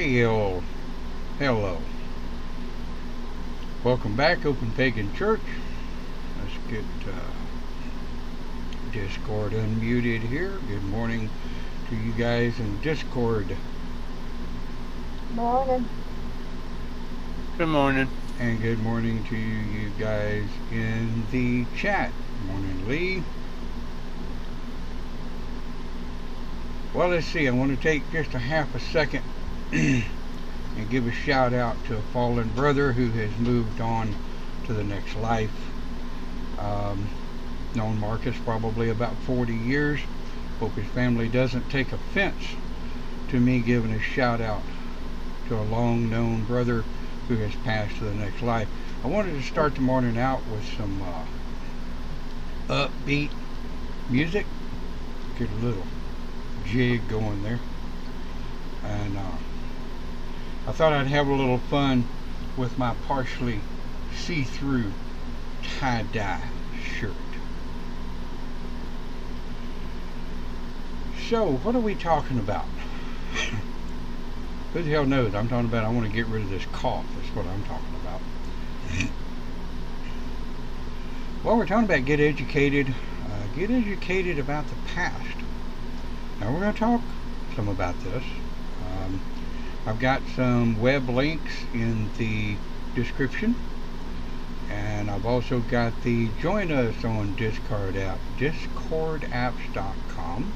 Well, hello. Welcome back, Open Pagan Church. Let's get Discord unmuted here. Good morning to you guys in Discord. Morning. Good morning. And good morning to you guys in the chat. Morning, Lee. Well, let's see. I want to take just a half a second and give a shout out to a fallen brother who has moved on to the next life. Known Marcus probably about 40 years. Hope his family doesn't take offense to me giving a shout out to a long known brother who has passed to the next life. I wanted to start the morning out with some upbeat music. Get a little jig going there. And I thought I'd have a little fun with my partially see-through tie-dye shirt. So, what are we talking about? Who the hell knows? I'm talking about I want to get rid of this cough. That's what I'm talking about. Well, we're talking about get educated. Get educated about the past. Now, we're going to talk some about this. I've got some web links in the description, and I've also got the join us on Discord app, discordapps.com.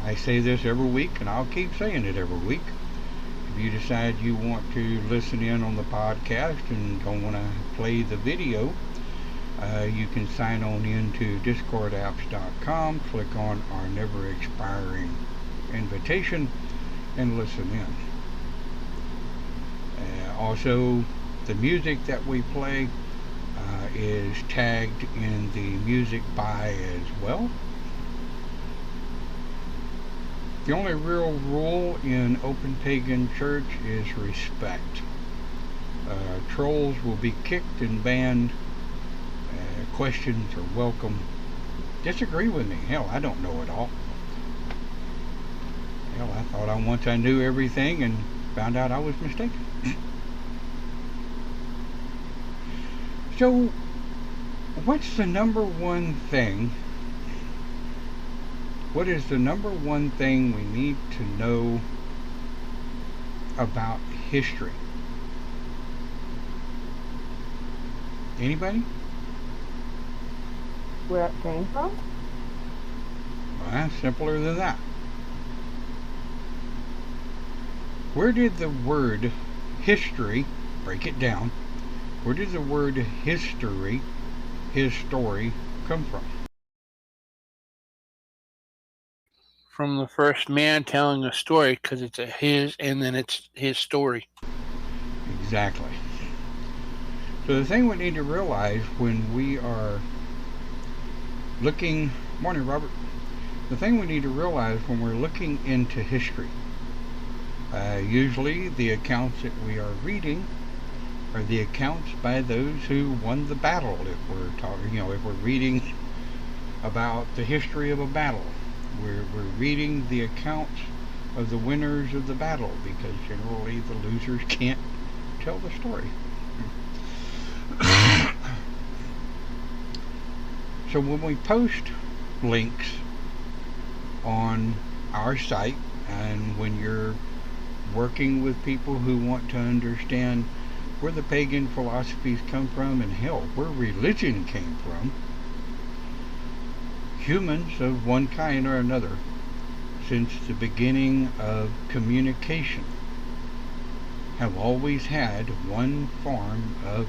I say this every week, and I'll keep saying it every week. If you decide you want to listen in on the podcast and don't want to play the video, you can sign on into discordapps.com, click on our never expiring invitation, and listen in. Also, the music that we play is tagged in the music by as well. The only real rule in Open Pagan Church is respect. Trolls will be kicked and banned. Questions are welcome. Disagree with me. Hell, I don't know it all. Hell, I thought once I knew everything and found out I was mistaken. So, what's the number one thing? What is the number one thing we need to know about history? Anybody? Where it came from? Well, simpler than that. Where did the word history, break it down, where did the word history, his story, come from? From the first man telling a story, because it's his, and then it's his story. Exactly. So the thing we need to realize when we are looking, morning Robert, the thing we need to realize when we're looking into history, usually the accounts that we are reading are the accounts by those who won the battle. If we're talking, if we're reading about the history of a battle, we're reading the accounts of the winners of the battle, because generally the losers can't tell the story. So when we post links on our site, and when you're working with people who want to understand where the pagan philosophies come from, and hell, where religion came from, humans of one kind or another, since the beginning of communication, have always had one form of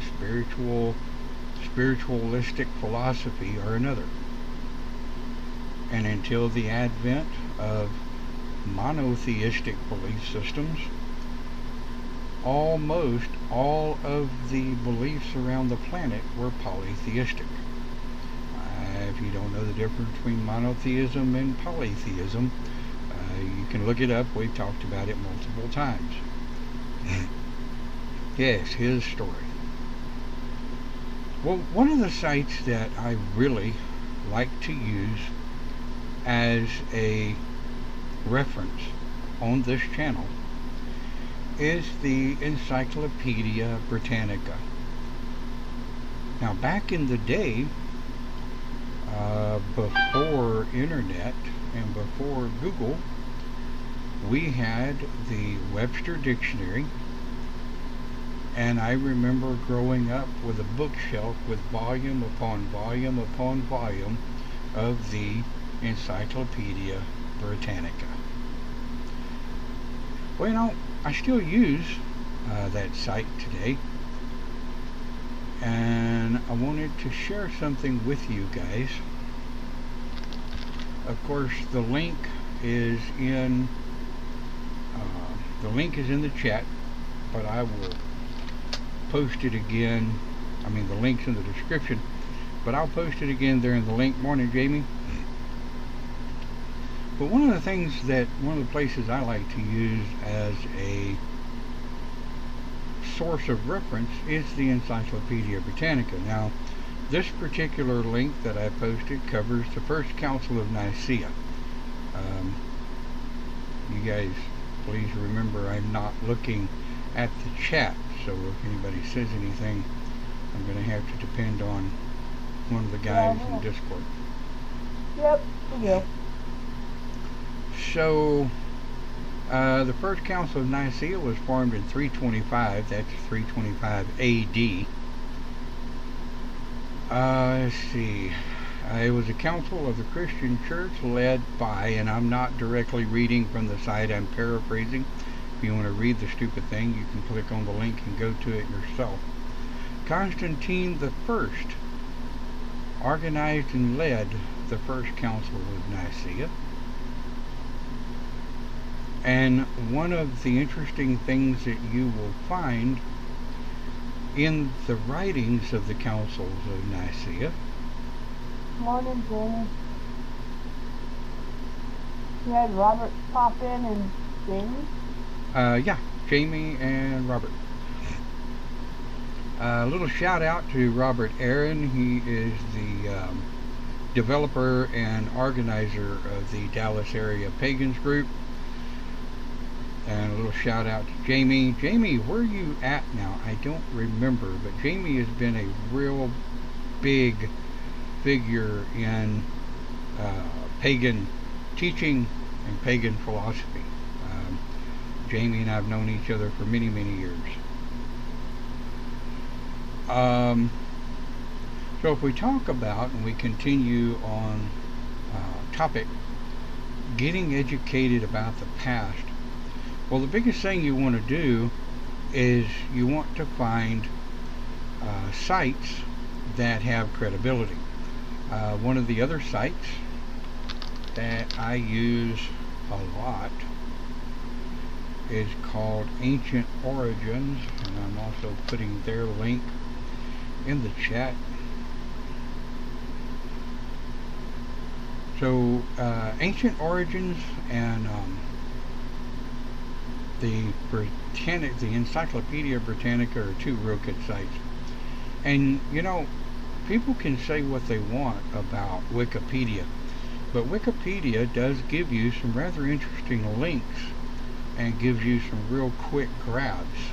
spiritualistic philosophy or another. And until the advent of monotheistic belief systems, almost all of the beliefs around the planet were polytheistic. If you don't know the difference between monotheism and polytheism, you can look it up. We've talked about it multiple times. Yes, his story. Well, one of the sites that I really like to use as a reference on this channel is the Encyclopedia Britannica. Now, back in the day, before internet and before Google, we had the Webster Dictionary, and I remember growing up with a bookshelf with volume upon volume upon volume of the Encyclopedia Britannica. Well, you know, I still use that site today, and I wanted to share something with you guys. Of course, the link is in the chat, but I will post it again. I mean, the link's in the description, but I'll post it again there in the link. Morning, Jamie. But one of the places I like to use as a source of reference is the Encyclopedia Britannica. Now, this particular link that I posted covers the First Council of Nicaea. You guys, please remember I'm not looking at the chat, so if anybody says anything, I'm going to have to depend on one of the guys in Discord. Yep, yeah. So, the First Council of Nicaea was formed in 325, that's 325 AD. Let's see. It was a council of the Christian church led by, and I'm not directly reading from the site, I'm paraphrasing. If you want to read the stupid thing, you can click on the link and go to it yourself. Constantine I organized and led the First Council of Nicaea. And one of the interesting things that you will find in the writings of the councils of Nicaea. Morning, Jamie. You had Robert pop in and Jamie? Yeah, Jamie and Robert. A little shout out to Robert Aaron. He is the developer and organizer of the Dallas area Pagans group. And a little shout out to Jamie. Jamie, where are you at now? I don't remember, but Jamie has been a real big figure in pagan teaching and pagan philosophy. Jamie and I have known each other for many, many years. So if we talk about, and we continue on topic, getting educated about the past, well, the biggest thing you want to do is you want to find sites that have credibility. One of the other sites that I use a lot is called Ancient Origins, and I'm also putting their link in the chat. So Ancient Origins and the Encyclopedia Britannica are two real good sites. And you know, people can say what they want about Wikipedia, but Wikipedia does give you some rather interesting links and gives you some real quick grabs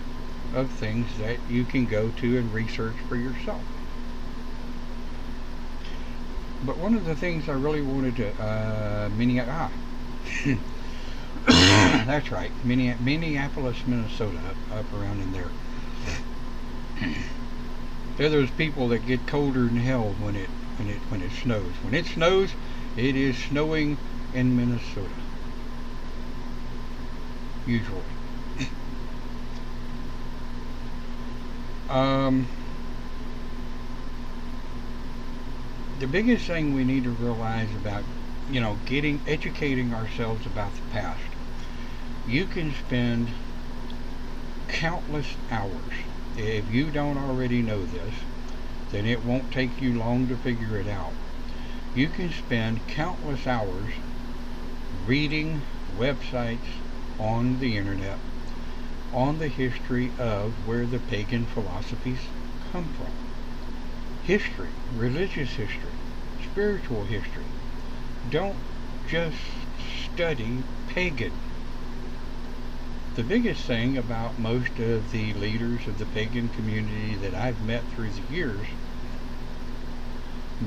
of things that you can go to and research for yourself. But one of the things I really wanted to that's right, Minneapolis, Minnesota, up around in there. They're those people that get colder than hell when it snows. When it snows, it is snowing in Minnesota. Usually. The biggest thing we need to realize about, educating ourselves about the past. You can spend countless hours. If you don't already know this, then it won't take you long to figure it out. You can spend countless hours reading websites on the internet on the history of where the pagan philosophies come from. History, religious history, spiritual history. Don't just study pagan. the biggest thing about most of the leaders of the pagan community that I've met through the years,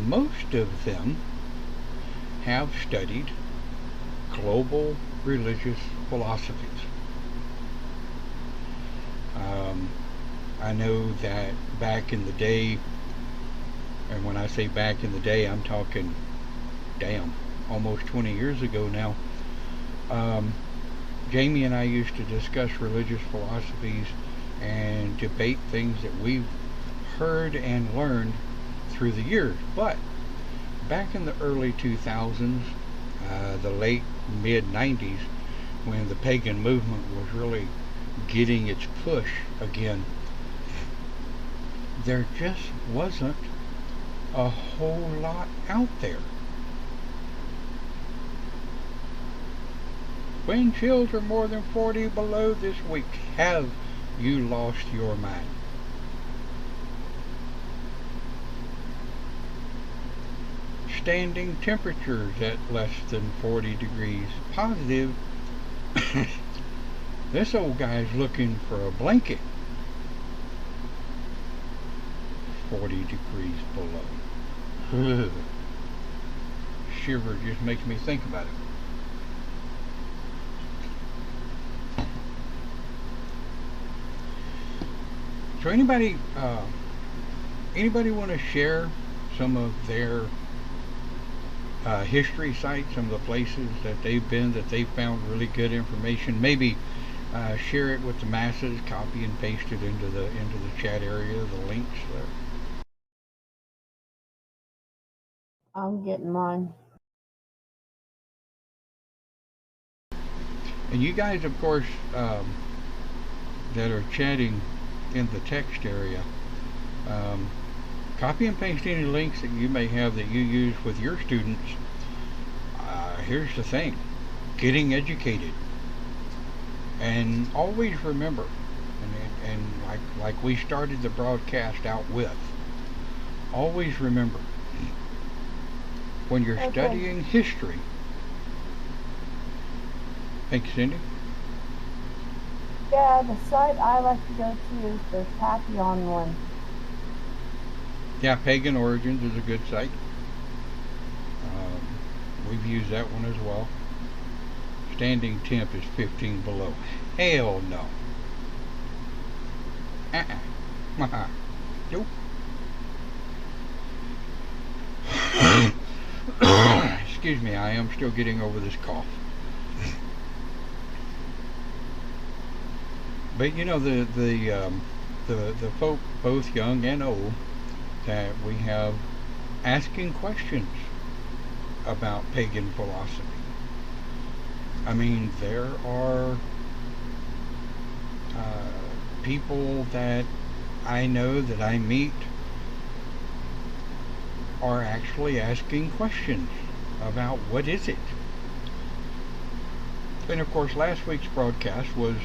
most of them have studied global religious philosophies. I know that back in the day, and when I say back in the day, I'm talking, almost 20 years ago now, Jamie and I used to discuss religious philosophies and debate things that we've heard and learned through the years. But back in the early 2000s, the late mid 90s, when the pagan movement was really getting its push again, there just wasn't a whole lot out there. Wind chills are more than 40 below this week. Have you lost your mind? Standing temperatures at less than 40 degrees positive. This old guy's looking for a blanket. 40 degrees below. Shiver just makes me think about it. So anybody want to share some of their history sites, some of the places that they've been that they found really good information? Maybe share it with the masses, copy and paste it into the chat area, the links there. I'm getting mine. And you guys, of course, that are chatting in the text area, copy and paste any links that you may have that you use with your students. Here's the thing: getting educated, and always remember, and like we started the broadcast out with, always remember, when you're studying history. Thank you, Cindy. Yeah, the site I like to go to is the Papillon one. Yeah, Pagan Origins is a good site. We've used that one as well. Standing temp is 15 below. Hell no. Nope. Excuse me, I am still getting over this cough. But you know, the folk, both young and old, that we have asking questions about pagan philosophy. I mean, there are people that I know that I meet are actually asking questions about what is it. And of course, last week's broadcast was,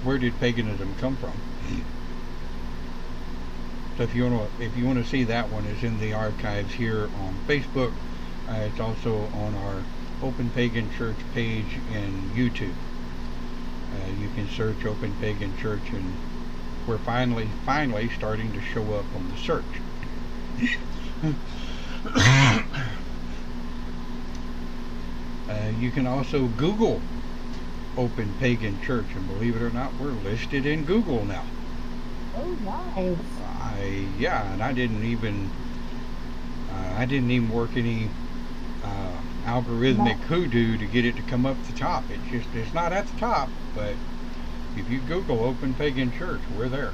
where did paganism come from? So if you want to see that one, it's in the archives here on Facebook. It's also on our Open Pagan Church page in YouTube. You can search Open Pagan Church, and we're finally starting to show up on the search. You can also Google Open Pagan Church, and believe it or not, we're listed in Google now. Oh, nice. Yeah, and I didn't even work any algorithmic hoodoo to get it to come up the top. It's not at the top, but if you Google Open Pagan Church, we're there.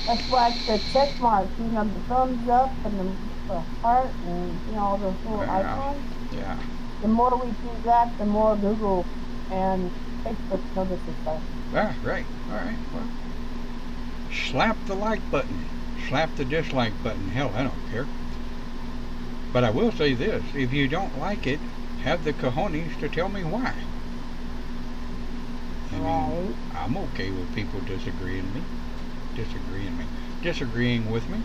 That's like the check marks, you know, the thumbs up and the heart and, you know, all those little icons. Yeah. The more we do that, the more Google and Facebook notices us. Ah, right. All right. Well, slap the like button. Slap the dislike button. Hell, I don't care. But I will say this: if you don't like it, have the cojones to tell me why. I mean, I'm okay with people disagreeing with me.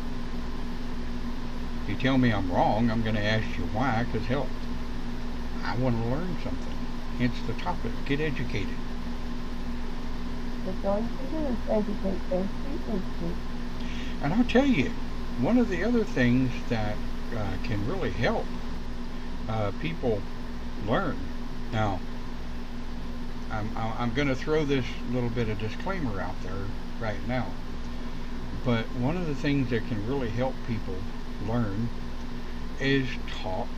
If you tell me I'm wrong, I'm going to ask you why, because hell, I want to learn something. Hence the topic, get educated. That's all you can do is educate, educate. And I'll tell you, one of the other things that can really help people learn. Now, I'm going to throw this little bit of disclaimer out there right now. But one of the things that can really help people learn is talk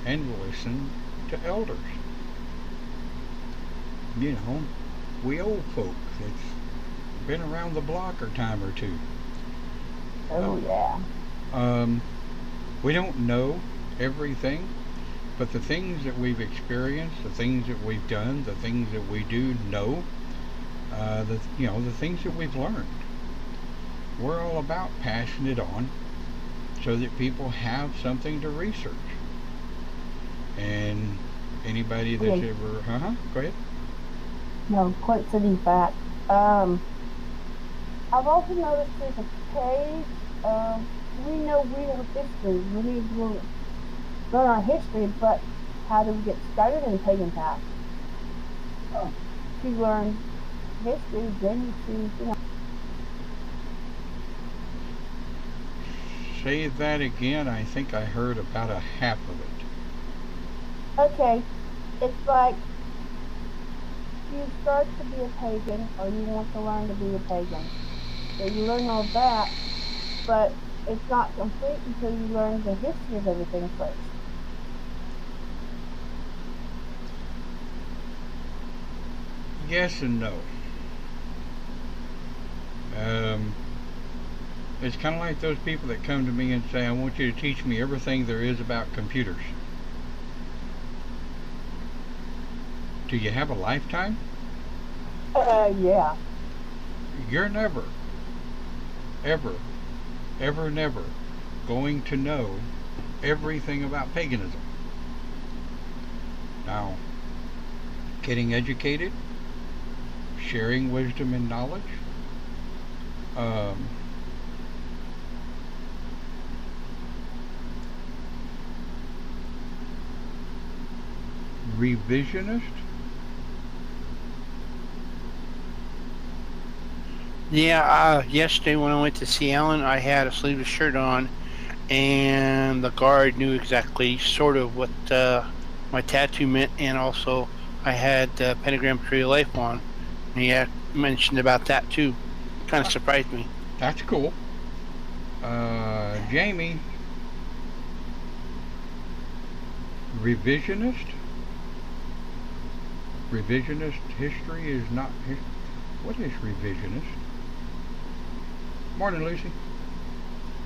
and listen to elders. You know, we old folk that's been around the block a time or two. Oh, yeah. Um, we don't know everything, but the things that we've experienced, the things that we've done, the things that we do know, the things that we've learned, we're all about passing it on so that people have something to research. And anybody that's Okay. ever, go ahead. No, quite sitting back. I've also noticed there's a page. We know history. We need to learn our history, but how do we get started in pagan past? To learn history, then you choose, Say that again. I think I heard about a half of it. Okay, it's like you start to be a pagan, or you want to learn to be a pagan. So you learn all that, but it's not complete until you learn the history of everything first. Yes and no. Um, it's kind of like those people that come to me and say, I want you to teach me everything there is about computers. Do you have a lifetime? Yeah. You're never, ever, ever, never going to know everything about paganism. Now, getting educated, sharing wisdom and knowledge, um, revisionist. Yeah, yesterday when I went to see Ellen, I had a sleeveless shirt on, and the guard knew exactly sort of what my tattoo meant, and also I had Pentagram Tree of Life on, and he had mentioned about that too. Kind of surprised me. That's cool. Jamie, revisionist? Revisionist history is not history. What is revisionist? Morning, Lucy.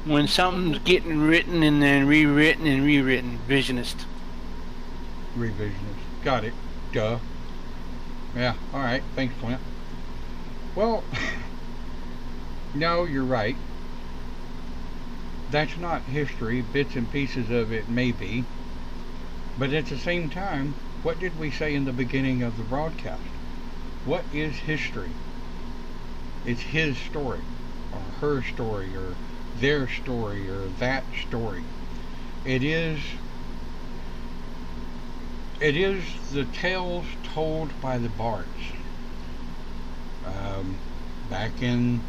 When something's getting written and then rewritten and rewritten, visionist. Revisionist. Got it. Duh. Yeah, alright. Thanks, Clint. Well, no, you're right. That's not history. Bits and pieces of it may be. But at the same time, what did we say in the beginning of the broadcast? What is history? It's his story, or her story, or their story, or that story. It is the tales told by the bards. Back in,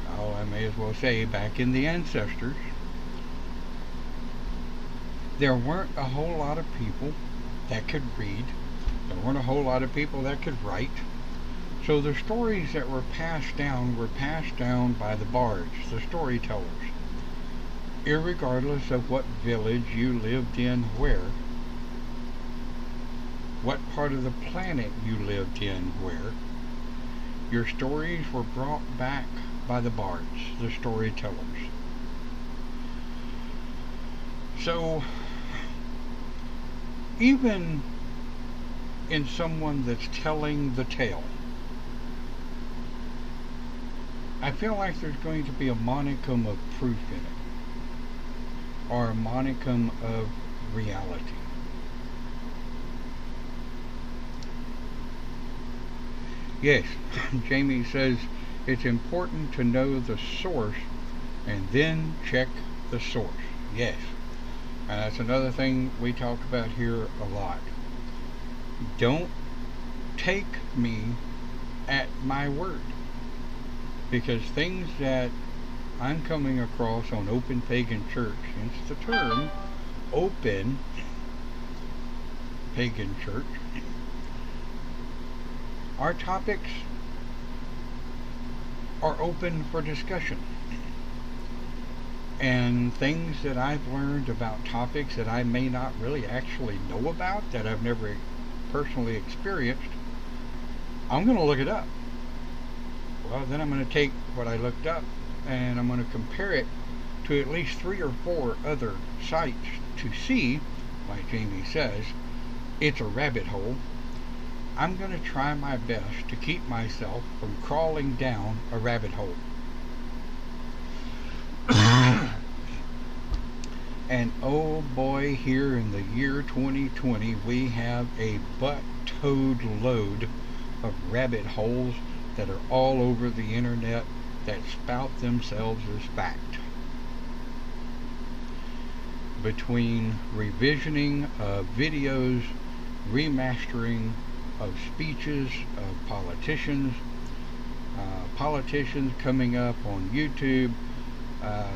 I may as well say, back in the ancestors, there weren't a whole lot of people that could read. There weren't a whole lot of people that could write. So the stories that were passed down by the bards, the storytellers. Irregardless of what village you lived in where, what part of the planet you lived in where, your stories were brought back by the bards, the storytellers. So, even in someone that's telling the tale, I feel like there's going to be a monicum of proof in it, or a monicum of reality. Yes, Jamie says it's important to know the source and then check the source. Yes, and that's another thing we talk about here a lot. don't take me at my word, because things that I'm coming across on Open Pagan Church, hence the term Open Pagan Church, our topics are open for discussion. And things that I've learned about topics that I may not really actually know about, that I've never personally experienced, I'm going to look it up. Well, then I'm going to take what I looked up and I'm going to compare it to at least 3 or 4 other sites to see, like Jamie says, it's a rabbit hole. I'm going to try my best to keep myself from crawling down a rabbit hole. And oh boy, here in the year 2020, we have a butt-toed load of rabbit holes that are all over the internet that spout themselves as fact. Between revisioning of videos, remastering of speeches of politicians, politicians coming up on YouTube,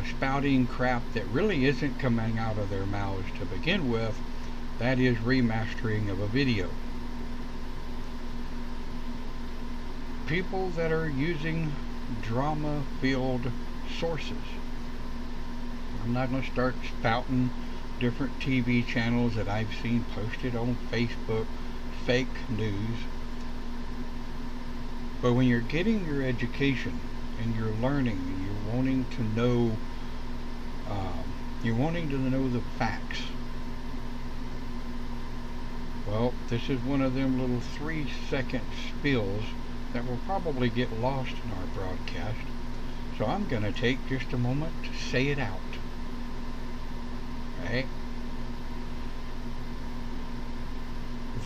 spouting crap that really isn't coming out of their mouths to begin with, that is remastering of a video. People that are using drama-filled sources. I'm not going to start spouting different TV channels that I've seen posted on Facebook, fake news. But when you're getting your education and you're learning and you're wanting to know, the facts, well, this is one of them little 3-second spills that will probably get lost in our broadcast. So I'm going to take just a moment to say it out. Right?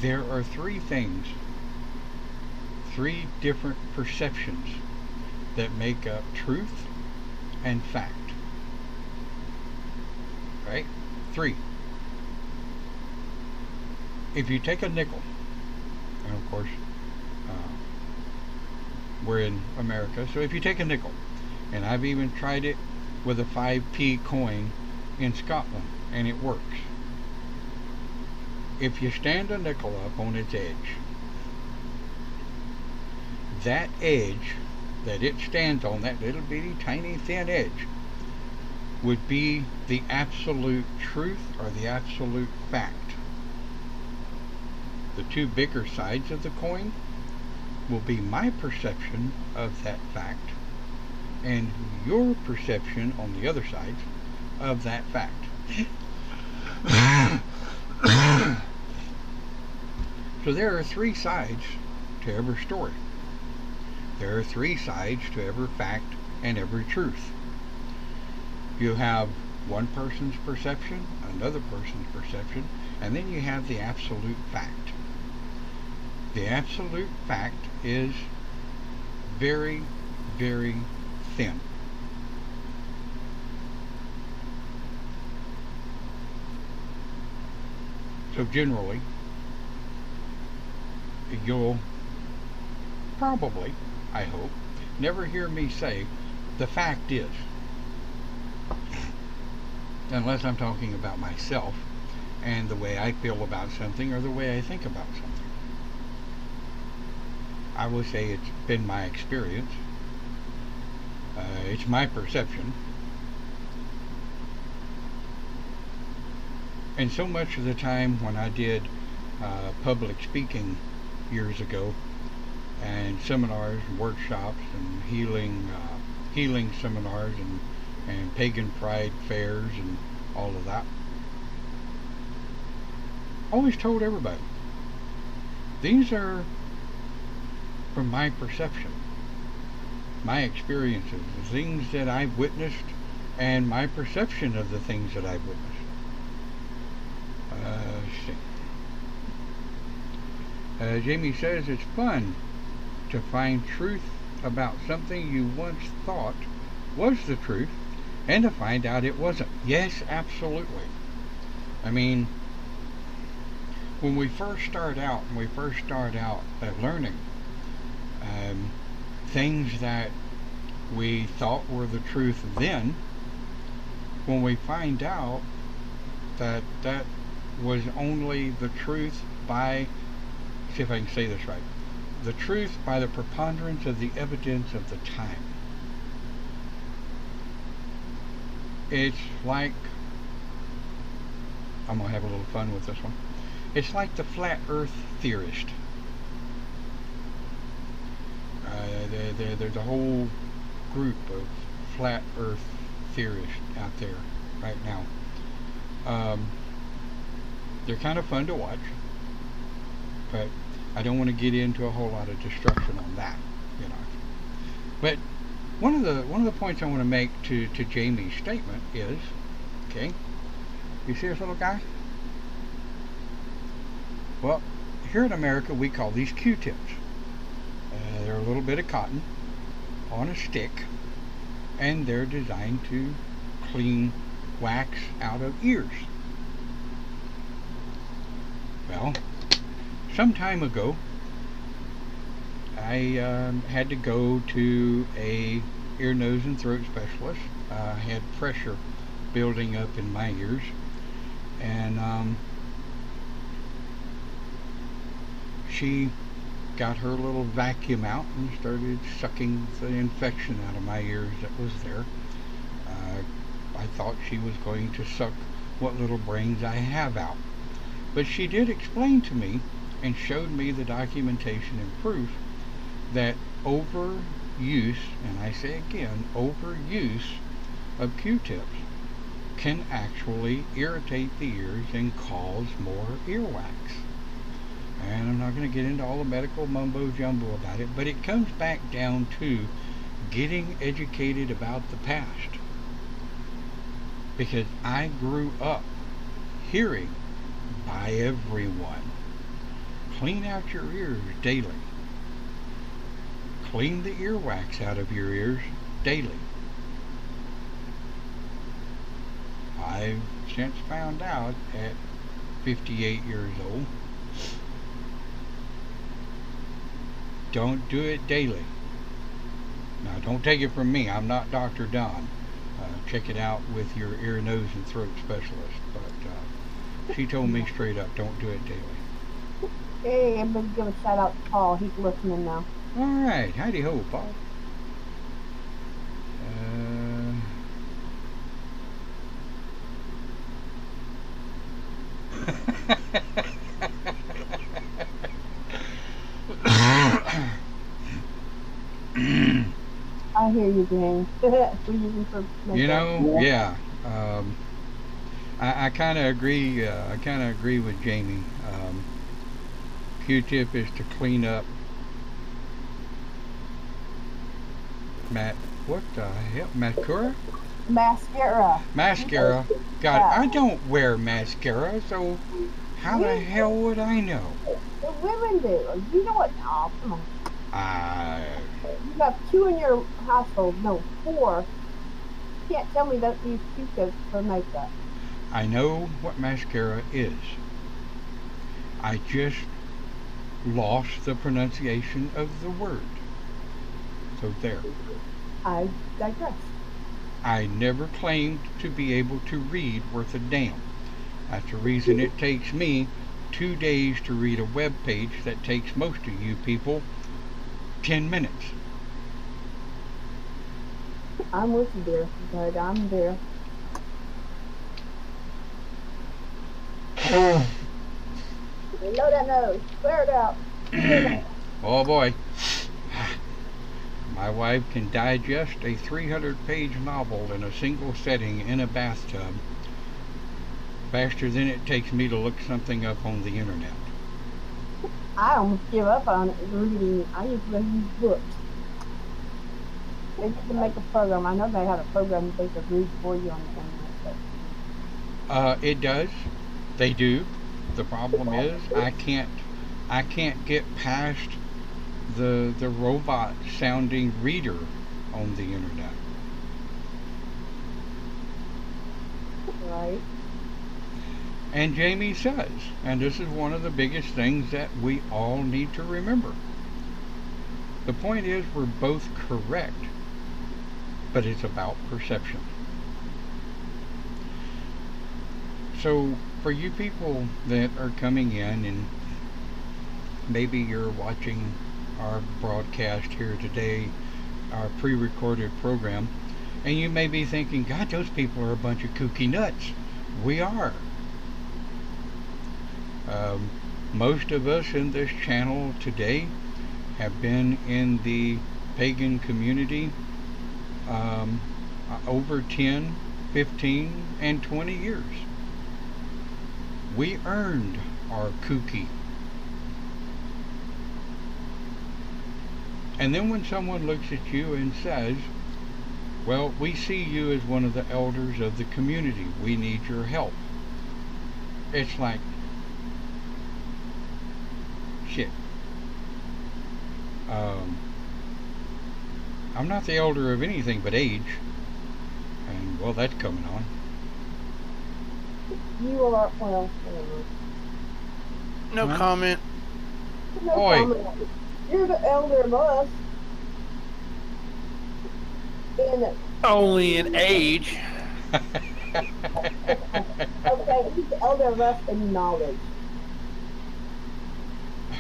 There are 3 things, 3 different perceptions that make up truth and fact. Right? 3. If you take a nickel, and of course, we're in America, so if you take a nickel, and I've even tried it with a 5p coin in Scotland, and it works. If you stand a nickel up on its edge, that edge that it stands on, that little bitty tiny thin edge, would be the absolute truth or the absolute fact. The 2 bigger sides of the coin will be my perception of that fact and your perception on the other side of that fact. So there are 3 sides to every story. There are 3 sides to every fact and every truth. You have one person's perception, another person's perception, and then you have the absolute fact. The absolute fact is very, very thin. So generally, you'll probably, I hope, never hear me say, the fact is, unless I'm talking about myself and the way I feel about something or the way I think about something. I will say it's been my experience. It's my perception. And so much of the time when I did public speaking years ago, and seminars, workshops, and healing seminars, and pagan pride fairs, and all of that, I always told everybody, these are from my perception, my experiences, the things that I've witnessed, and my perception of the things that I've witnessed. Jamie says it's fun to find truth about something you once thought was the truth and to find out it wasn't. Yes, absolutely. I mean, when we first start out, at learning, things that we thought were the truth then, when we find out that that was only the truth by, see if I can say this right, the truth by the preponderance of the evidence of the time. It's like, I'm going to have a little fun with this one. It's like the flat earth theorist. There's a whole group of flat earth theorists out there right now. They're kind of fun to watch, but I don't want to get into a whole lot of destruction on that, you know. But one of the points I want to make to Jamie's statement is, okay, you see this little guy? Well, here in America we call these Q-tips. They're a little bit of cotton on a stick, and they're designed to clean wax out of ears. Well, some time ago, I had to go to a ear, nose, and throat specialist. I had pressure building up in my ears, and she got her little vacuum out and started sucking the infection out of my ears that was there. I thought she was going to suck what little brains I have out. But she did explain to me and showed me the documentation and proof that overuse, and I say again, overuse of Q-tips can actually irritate the ears and cause more earwax. And I'm not going to get into all the medical mumbo jumbo about it, but it comes back down to getting educated about the past. Because I grew up hearing by everyone, clean out your ears daily. Clean the earwax out of your ears daily. I've since found out at 58 years old, don't do it daily. Now, don't take it from me. I'm not Dr. Don. Check it out with your ear, nose, and throat specialist. But she told me straight up, don't do it daily. Hey, I'm going to give a shout out to Paul. He's listening now. All right. Howdy ho, Paul. I hear you, James. You know, yeah. I kind of agree. I kind of agree with Jamie. Q-tip is to clean up. What the hell? Mascara. Mascara. God, Yeah. I don't wear mascara, so how the hell would I know? The women do. You know what? Oh, come on. You have 2 in your household. No, 4. You can't tell me that you use Q-tips for makeup. I know what mascara is. I just lost the pronunciation of the word. So there. I digress. I never claimed to be able to read worth a damn. That's the reason it takes me 2 days to read a web page that takes most of you people 10 minutes. I'm with you, dear. But I'm there. Blow that nose. Clear it out. Oh boy. My wife can digest a 300-page novel in a single setting in a bathtub faster than it takes me to look something up on the internet. I almost give up on reading. I usually use books. They need to make a program. I know they have a program that they could read for you on the internet. It does. They do. The problem is I can't get past the robot sounding reader on the internet. Right. And Jamie says, and this is one of the biggest things that we all need to remember. The point is, we're both correct, but it's about perception. So, for you people that are coming in, and maybe you're watching our broadcast here today, our pre recorded program, and you may be thinking, God, those people are a bunch of kooky nuts. We are. Most of us in this channel today have been in the pagan community over 10, 15, and 20 years. We earned our kooky. And then when someone looks at you and says, well, we see you as one of the elders of the community, we need your help, it's like, shit. I'm not the elder of anything but age, and well, that's coming on. You are, well, whatever. No comment. No Oi. comment. You're the elder of us. Only in age. Okay, he's the elder of us in knowledge.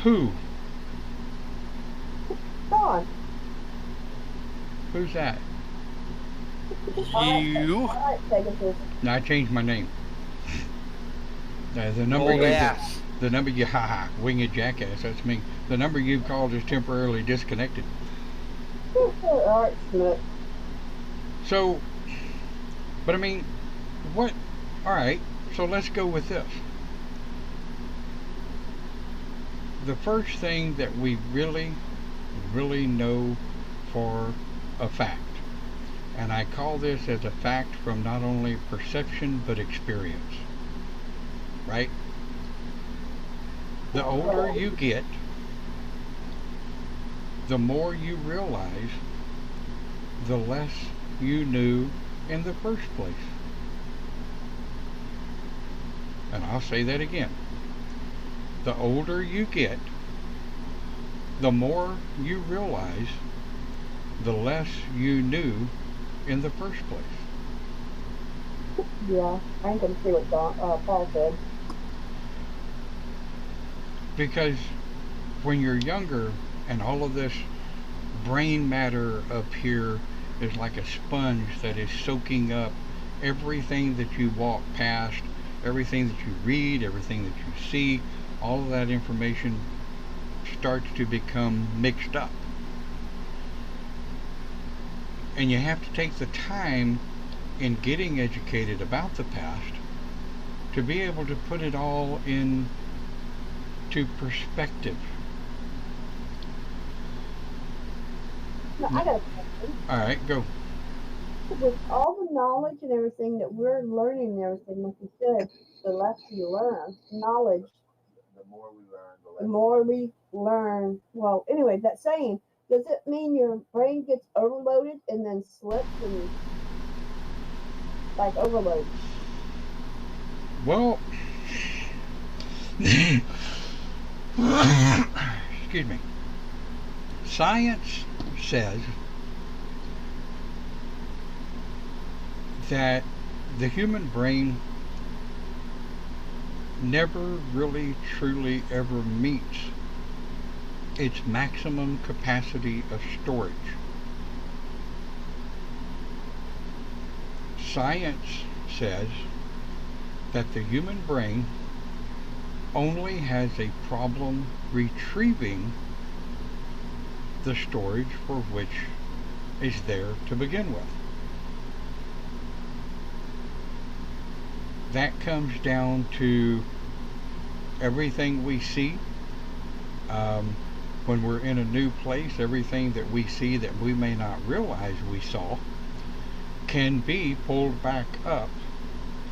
Who? Don. Who's that? You. Alright, Pegasus. No, I changed my name. The number Old you ass. the number you winged jackass, that's me. The number you called is temporarily disconnected. Alright, Smith. So, but I mean, what? All right, so let's go with this. The first thing that we really know for a fact, and I call this as a fact from not only perception but experience, right? The older you get, the more you realize the less you knew in the first place. And I'll say that again. The older you get, the more you realize the less you knew in the first place. Yeah, I ain't gonna see what Paul said. Because when you're younger and all of this brain matter up here is like a sponge that is soaking up everything that you walk past, everything that you read, everything that you see, all of that information starts to become mixed up. And you have to take the time in getting educated about the past to be able to put it all into perspective. No, I got a question. All right, go. With all the knowledge and everything that we're learning and everything, like you said, the less you learn, knowledge, the more we learn. Well, anyway, that saying, does it mean your brain gets overloaded and then slips and like overload? Well, excuse me. Science says that the human brain never really truly ever meets its maximum capacity of storage. Science says that the human brain only has a problem retrieving the storage for which is there to begin with. That comes down to everything we see. When we're in a new place, everything that we see that we may not realize we saw can be pulled back up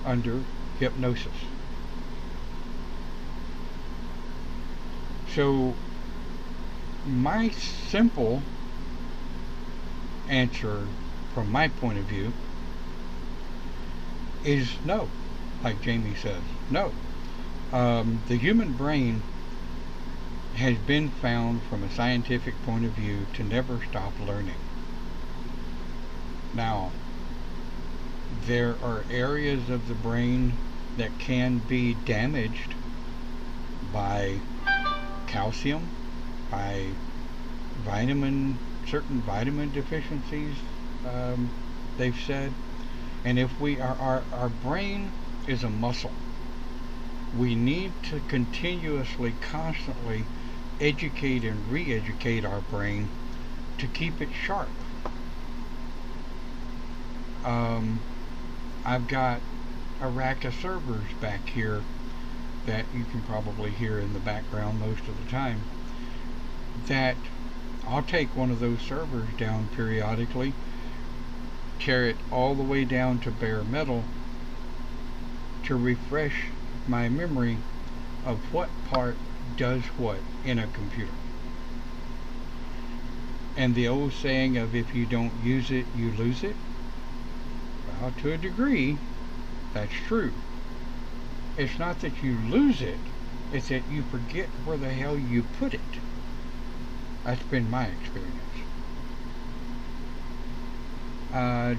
under hypnosis. So my simple answer from my point of view is no. Like Jamie says, no, The human brain has been found from a scientific point of view to never stop learning. Now, there are areas of the brain that can be damaged by calcium, by certain vitamin deficiencies, they've said. And if our brain is a muscle, we need to continuously, constantly educate and re educate our brain to keep it sharp. Um, I've got a rack of servers back here that you can probably hear in the background most of the time. That I'll take one of those servers down periodically, tear it all the way down to bare metal to refresh my memory of what part does what in a computer. And the old saying of if you don't use it, you lose it, well, to a degree, that's true. It's not that you lose it, it's that you forget where the hell you put it. That's been my experience.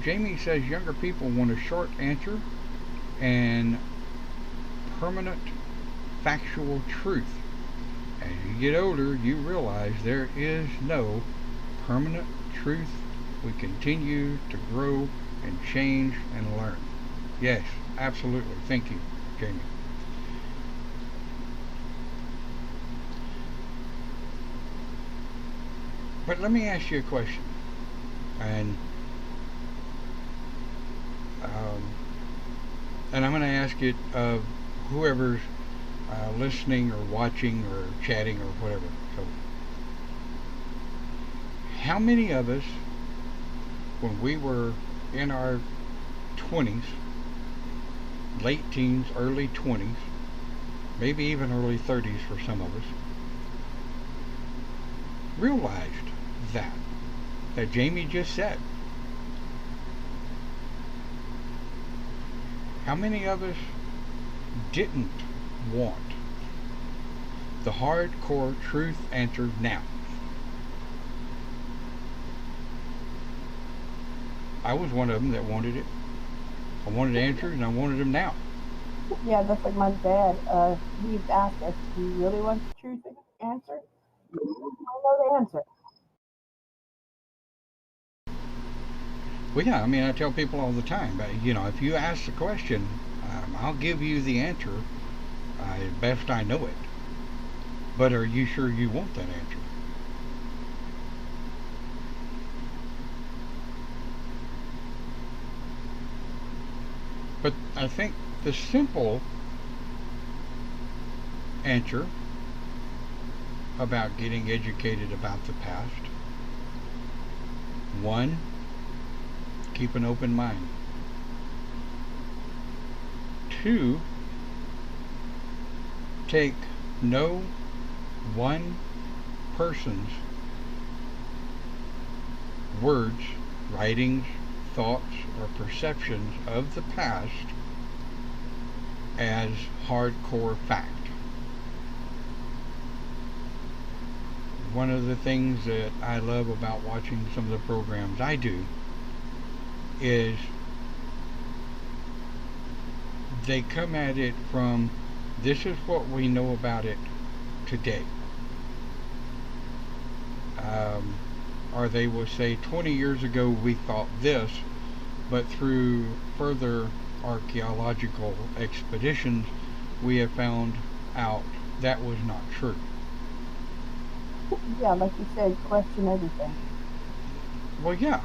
Jamie says younger people want a short answer and permanent factual truth. As you get older, you realize there is no permanent truth. We continue to grow and change and learn. Yes, absolutely. Thank you, Jamie. But let me ask you a question, and um, and I'm going to ask it of whoever's listening or watching or chatting or whatever. So, how many of us, when we were in our 20s, late teens, early 20s, maybe even early 30s for some of us, realized that Jamie just said? How many of us didn't want the hardcore truth answer now? I was one of them that wanted it. I wanted answers and I wanted them now. Yeah, that's like my dad. He's asked us, do you really want the truth answer? I know the answer. Well, yeah, I mean, I tell people all the time, but if you ask the question, I'll give you the answer best I know it. But are you sure you want that answer? But I think the simple answer about getting educated about the past: one, keep an open mind. Two, take no one person's words, writings, thoughts, or perceptions of the past as hardcore fact. One of the things that I love about watching some of the programs I do is they come at it from, this is what we know about it today. Or they will say 20 years ago we thought this, but through further archaeological expeditions we have found out that was not true. Yeah, like you said, question everything. Well, yeah.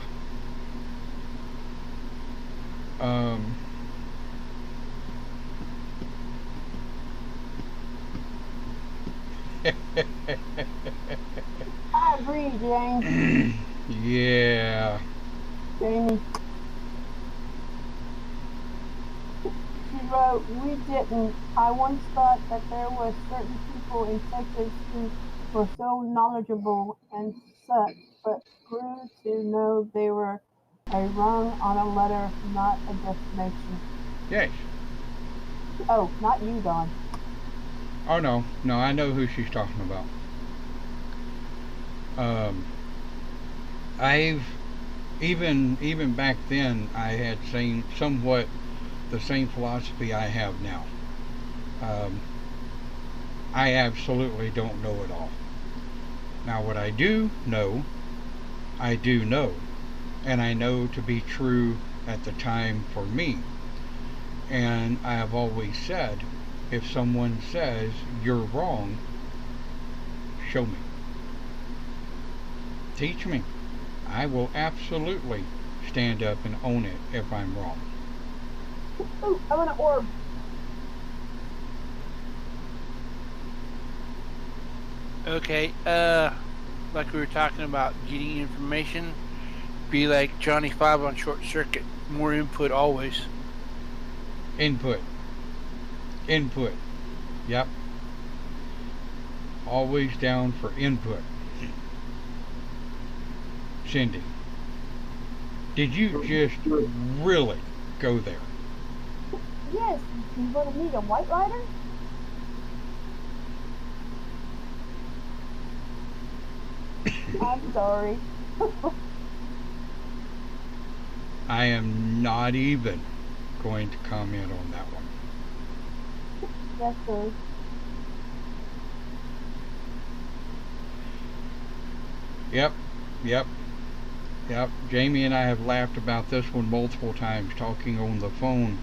I agree, James. Yeah. Jamie. She wrote, we didn't. I once thought that there were certain people in Texas who were so knowledgeable and such, but grew to know they were a rung on a letter, not a destination. Yes. Oh, not you, Don. Oh no, no, I know who she's talking about. Um, I've even back then I had same somewhat the same philosophy I have now. Um, I absolutely don't know it all. Now, what I do know, and I know to be true at the time for me. And I have always said, if someone says you're wrong, show me. Teach me. I will absolutely stand up and own it if I'm wrong. Ooh, I want an orb. Okay, like we were talking about getting information, be like Johnny Five on Short Circuit. More input always. Input. Input. Yep. Always down for input. Cindy, did you just really go there? Yes, you want to meet a white rider? I'm sorry. I am not even going to comment on that one. Yes, sir. Yep, yep, yep. Jamie and I have laughed about this one multiple times talking on the phone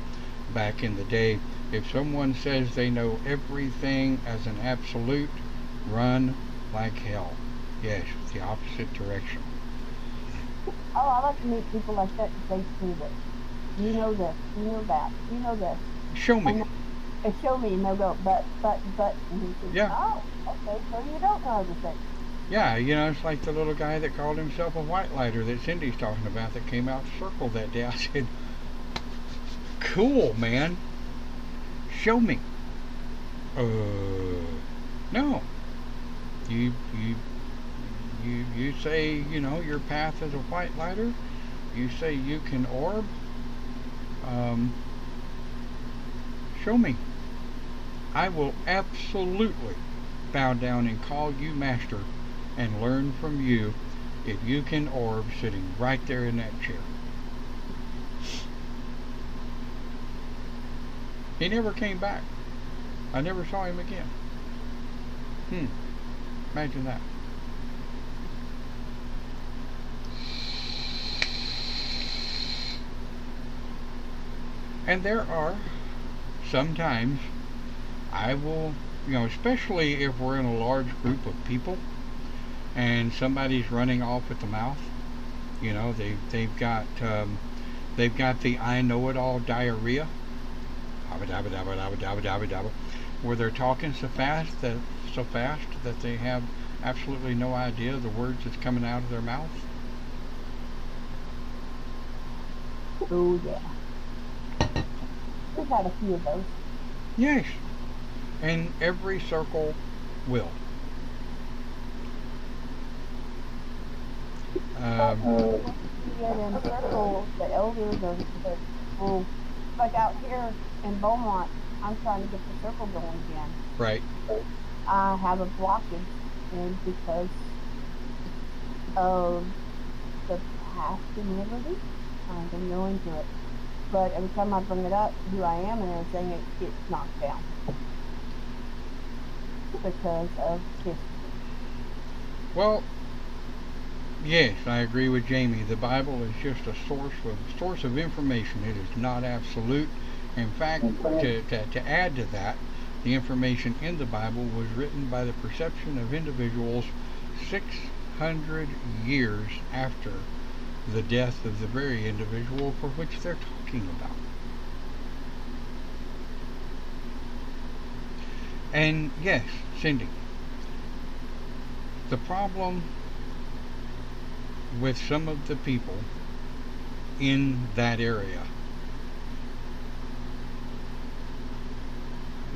back in the day. If someone says they know everything as an absolute, run like hell. Yes, the opposite direction. Oh, I like to meet people like that and say to this. You know this, you know that, you know this. Show me. And show me, and they'll go, but, and he says, Yeah. oh, okay, so you don't know everything. Yeah, it's like the little guy that called himself a white lighter that Cindy's talking about that came out Circle that day. I said, cool, man. Show me. No. You say, your path is a white lighter. You say you can orb. Show me. I will absolutely bow down and call you master and learn from you if you can orb sitting right there in that chair. He never came back. I never saw him again. Imagine that. And there are sometimes I will, especially if we're in a large group of people and somebody's running off at the mouth, they've got the I know it all diarrhea, where they're talking so fast that they have absolutely no idea the words that's coming out of their mouth. Oh yeah. We've had a few of those. Yes. And every circle will. Get in circles, the elders are like out here in Beaumont, I'm trying to get the circle going again. Right. I have a blockage, and because of the past in Liberty, I'm going to go into it. But every time I bring it up, who I am and everything, it gets knocked down because of history. Well, yes, I agree with Jamie. The Bible is just a source of information. It is not absolute. In fact, to add to that, the information in the Bible was written by the perception of individuals 600 years after the death of the very individual for which they're talking about. And yes, Cindy, the problem with some of the people in that area,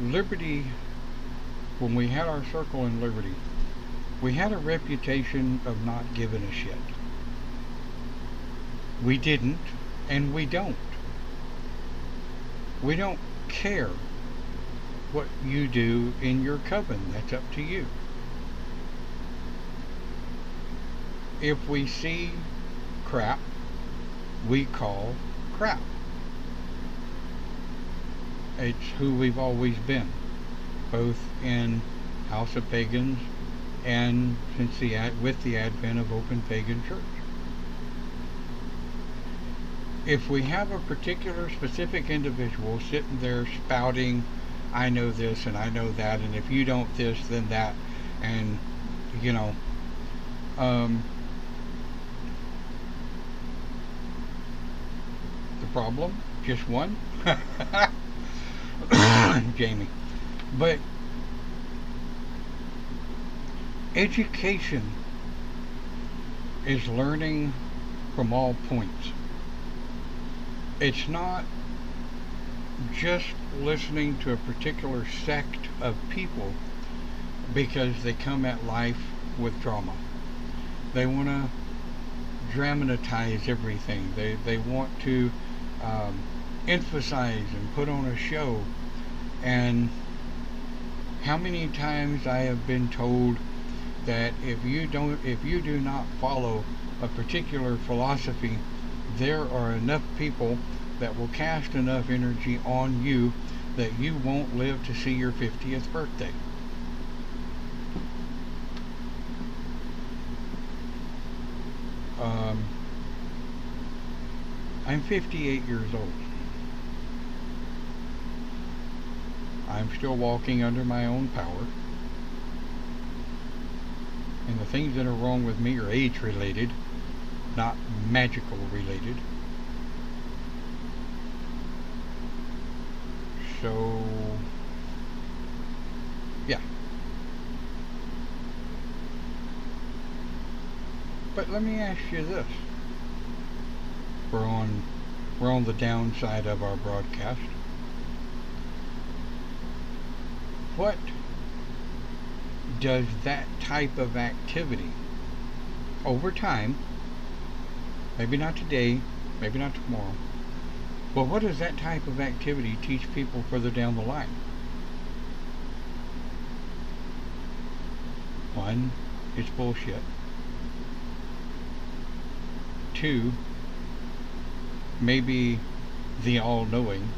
Liberty, when we had our circle in Liberty, we had a reputation of not giving a shit. We didn't, and we don't. We don't care what you do in your coven. That's up to you. If we see crap, we call crap. It's who we've always been, both in House of Pagans and with the advent of Open Pagan Church. If we have a particular specific individual sitting there spouting, I know this and I know that, and if you don't this, then that, and you know, the problem, just one, Jamie. But education is learning from all points. It's not just listening to a particular sect of people because they come at life with drama. They want to dramatize everything. They want to emphasize and put on a show. And how many times I have been told that if you do not follow a particular philosophy, there are enough people that will cast enough energy on you that you won't live to see your 50th birthday. I'm 58 years old. I'm still walking under my own power. And the things that are wrong with me are age related, not magical related. So, yeah. But let me ask you this. We're on the downside of our broadcast. What does that type of activity over time, maybe not today, maybe not tomorrow, but what does that type of activity teach people further down the line? One, it's bullshit. Two, maybe the all-knowing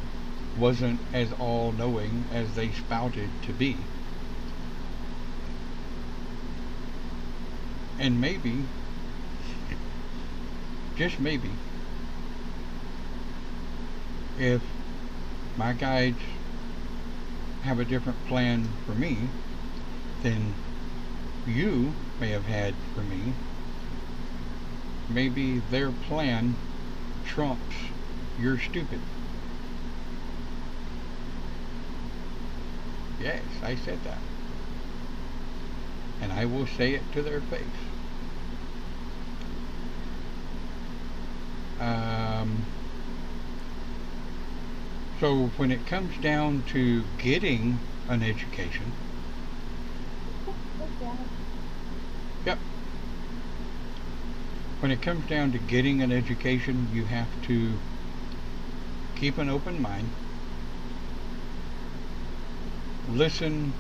wasn't as all-knowing as they spouted to be. And maybe, just maybe, if my guides have a different plan for me than you may have had for me, maybe their plan trumps your stupid. Yes, I said that. And I will say it to their face. So when it comes down to getting an education, yep. When it comes down to getting an education, you have to keep an open mind, listen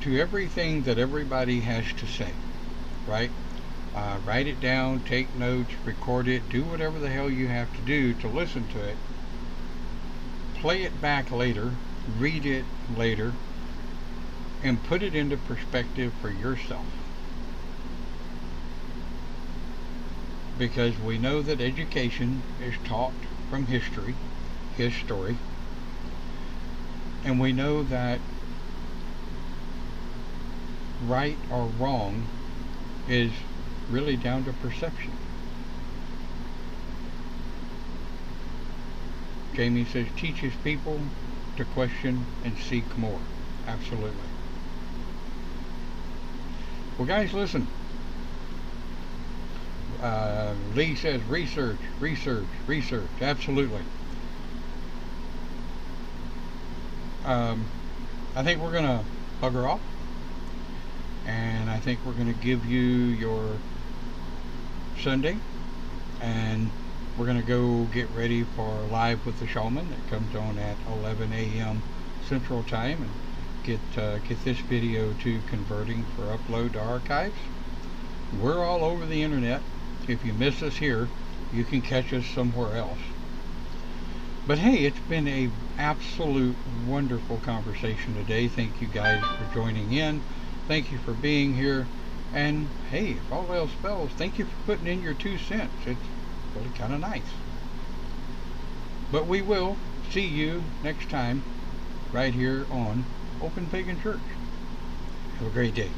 to everything that everybody has to say, right? Write it down, take notes, record it, do whatever the hell you have to do to listen to it. Play it back later, read it later, and put it into perspective for yourself. Because we know that education is taught from history, his story, and we know that right or wrong is really down to perception. Jamie says teaches people to question and seek more. Absolutely. Well, guys, listen. Lee says research, research, research. Absolutely. I think we're gonna bugger off, and I think we're gonna give you your Sunday, and we're gonna go get ready for Live with the Shaman that comes on at 11 a.m. Central Time, and get this video to converting for upload to archives. We're all over the internet. If you miss us here, you can catch us somewhere else. But hey, it's been a absolute wonderful conversation today. Thank you guys for joining in. Thank you for being here. And hey, if all else fails, thank you for putting in your 2 cents. It's really kind of nice. But we will see you next time right here on Open Pagan Church. Have a great day.